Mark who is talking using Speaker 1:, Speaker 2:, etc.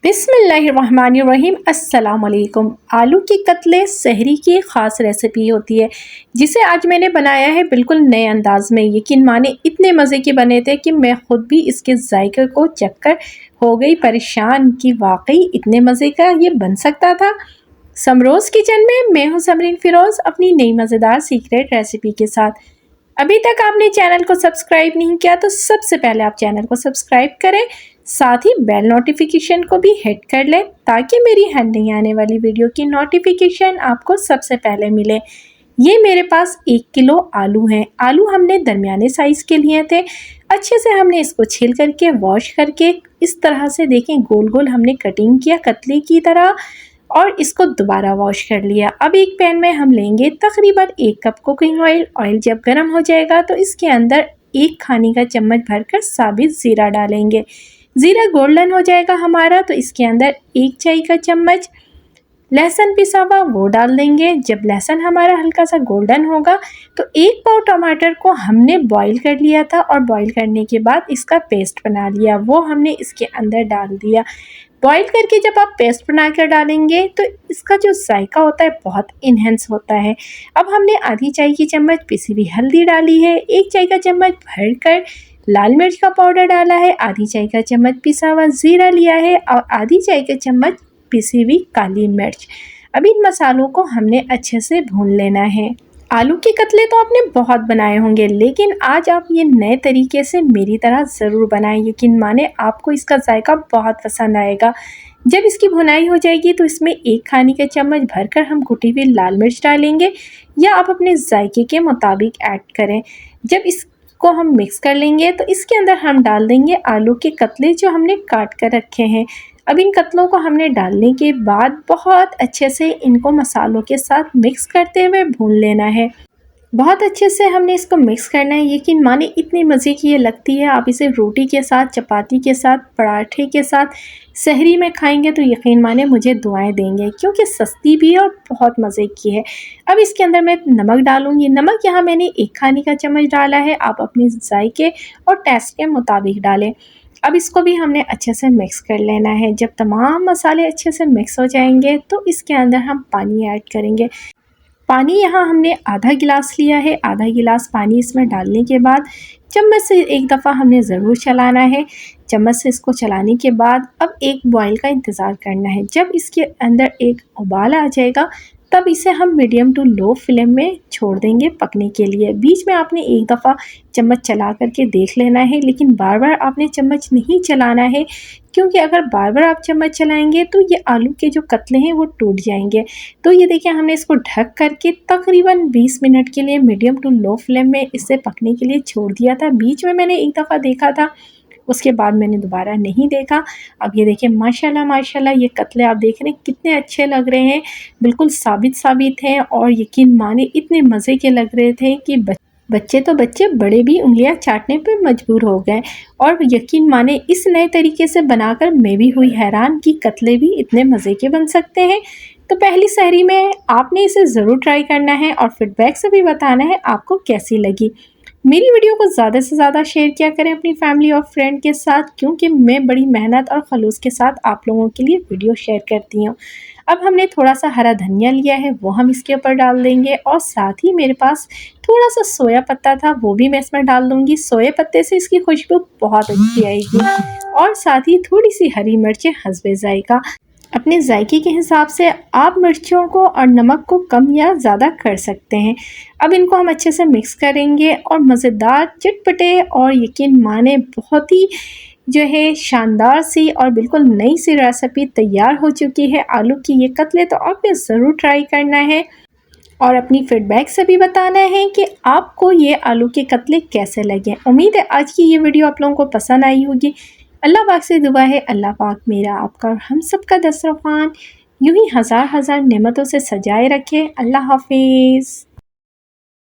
Speaker 1: बिस्मिल्लाहिर्रहमानिर्रहीम। अस्सलाम वालेकुम। आलू की कतले सहरी की ख़ास रेसिपी होती है जिसे आज मैंने बनाया है बिल्कुल नए अंदाज़ में। यकीन माने इतने मज़े के बने थे कि मैं ख़ुद भी इसके जायके को चख कर हो गई परेशान कि वाकई इतने मज़े का ये बन सकता था। समरोज़ किचन में मैं हूँ समरीन फ़िरोज़ अपनी नई मज़ेदार सीक्रेट रेसिपी के साथ। अभी तक आपने चैनल को सब्सक्राइब नहीं किया तो सबसे पहले आप चैनल को सब्सक्राइब करें, साथ ही बेल नोटिफिकेशन को भी हिट कर लें ताकि मेरी हर नई आने वाली वीडियो की नोटिफिकेशन आपको सबसे पहले मिले। ये मेरे पास 1 किलो आलू हैं। आलू हमने दरमियाने साइज़ के लिए थे। अच्छे से हमने इसको छील करके वॉश करके इस तरह से देखें गोल गोल हमने कटिंग किया कतली की तरह और इसको दोबारा वॉश कर लिया। अब एक पैन में हम लेंगे तकरीबन 1 कप कुकिंग ऑयल। ऑयल जब गर्म हो जाएगा तो इसके अंदर 1 खाने का चम्मच भरकर साबित ज़ीरा डालेंगे। ज़ीरा गोल्डन हो जाएगा हमारा तो इसके अंदर 1 चाय का चम्मच लहसुन पिसा हुआ वो डाल देंगे। जब लहसुन हमारा हल्का सा गोल्डन होगा तो 1 पाव टमाटर को हमने बॉईल कर लिया था और बॉईल करने के बाद इसका पेस्ट बना लिया, वो हमने इसके अंदर डाल दिया। बॉईल करके जब आप पेस्ट बना कर डालेंगे तो इसका जो जायका होता है बहुत इन्हेंस होता है। अब हमने आधी चाय की चम्मच पिसी हुई हल्दी डाली है, 1 चाय का चम्मच भरकर लाल मिर्च का पाउडर डाला है, आधी चाय का चम्मच पिसा हुआ ज़ीरा लिया है और आधी चाय का चम्मच पिसी हुई काली मिर्च। अब इन मसालों को हमने अच्छे से भून लेना है। आलू के कतले तो आपने बहुत बनाए होंगे लेकिन आज आप ये नए तरीके से मेरी तरह ज़रूर बनाएं। यकीन माने आपको इसका जायका बहुत पसंद आएगा। जब इसकी भुनाई हो जाएगी तो इसमें 1 खाने का चम्मच भरकर हम कुटी हुई लाल मिर्च डालेंगे या आप अपने जायके के मुताबिक ऐड करें। जब इसको हम मिक्स कर लेंगे तो इसके अंदर हम डाल देंगे आलू के कतले जो हमने काट कर रखे हैं। अब इन कतलों को हमने डालने के बाद बहुत अच्छे से इनको मसालों के साथ मिक्स करते हुए भून लेना है। बहुत अच्छे से हमने इसको मिक्स करना है। यकीन माने इतनी मज़े की ये लगती है, आप इसे रोटी के साथ, चपाती के साथ, पराठे के साथ, सहरी में खाएंगे तो यकीन माने मुझे दुआएं देंगे क्योंकि सस्ती भी है और बहुत मज़े की है। अब इसके अंदर मैं नमक डालूंगी। नमक यहाँ मैंने 1 खाने का चम्मच डाला है, आप अपने जायके और टेस्ट के मुताबिक डालें। अब इसको भी हमने अच्छे से मिक्स कर लेना है। जब तमाम मसाले अच्छे से मिक्स हो जाएंगे तो इसके अंदर हम पानी ऐड करेंगे। पानी यहाँ हमने आधा गिलास लिया है। आधा गिलास पानी इसमें डालने के बाद चम्मच से एक दफ़ा हमने ज़रूर चलाना है। चम्मच से इसको चलाने के बाद अब एक बॉईल का इंतज़ार करना है। जब इसके अंदर एक उबाल आ जाएगा तब इसे हम मीडियम टू लो फ्लेम में छोड़ देंगे पकने के लिए। बीच में आपने एक दफ़ा चम्मच चला करके देख लेना है लेकिन बार बार आपने चम्मच नहीं चलाना है क्योंकि अगर बार बार आप चम्मच चलाएंगे तो ये आलू के जो कतले हैं वो टूट जाएंगे। तो ये देखिए हमने इसको ढक करके तकरीबन 20 मिनट के लिए मीडियम टू लो फ्लेम में इसे पकने के लिए छोड़ दिया था। बीच में मैंने एक दफ़ा देखा था, उसके बाद मैंने दोबारा नहीं देखा। अब ये देखिए माशाल्लाह माशाल्लाह ये कतले आप देख रहे हैं कितने अच्छे लग रहे हैं, बिल्कुल साबित हैं और यकीन माने इतने मज़े के लग रहे थे कि बच्चे तो बच्चे बड़े भी उंगलियां चाटने पर मजबूर हो गए। और यकीन माने इस नए तरीके से बनाकर मैं भी हुई हैरान कि कतले भी इतने मज़े के बन सकते हैं। तो पहली सहरी में आपने इसे ज़रूर ट्राई करना है और फीडबैक से भी बताना है आपको कैसी लगी। मेरी वीडियो को ज़्यादा से ज़्यादा शेयर किया करें अपनी फैमिली और फ्रेंड के साथ क्योंकि मैं बड़ी मेहनत और खलूस के साथ आप लोगों के लिए वीडियो शेयर करती हूँ। अब हमने थोड़ा सा हरा धनिया लिया है वो हम इसके ऊपर डाल देंगे और साथ ही मेरे पास थोड़ा सा सोया पत्ता था वो भी मैं इसमें डाल दूँगी। सोया पत्ते से इसकी खुशबू बहुत अच्छी आएगी और साथ ही थोड़ी सी हरी मिर्चें हस्बे जायका। अपने जायके के हिसाब से आप मिर्चों को और नमक को कम या ज़्यादा कर सकते हैं। अब इनको हम अच्छे से मिक्स करेंगे और मज़ेदार चटपटे और यकीन माने बहुत ही जो है शानदार सी और बिल्कुल नई सी रेसिपी तैयार हो चुकी है आलू की ये कतले। तो आपने ज़रूर ट्राई करना है और अपनी फीडबैक से भी बताना है कि आपको ये आलू के कतले कैसे लगे। उम्मीद है आज की ये वीडियो आप लोगों को पसंद आई होगी। अल्लाह पाक से दुआ है अल्लाह पाक मेरा आपका और हम सब का दस्तरखान यूं ही हज़ार हज़ार नेमतों से सजाए रखे। अल्लाह हाफिज़।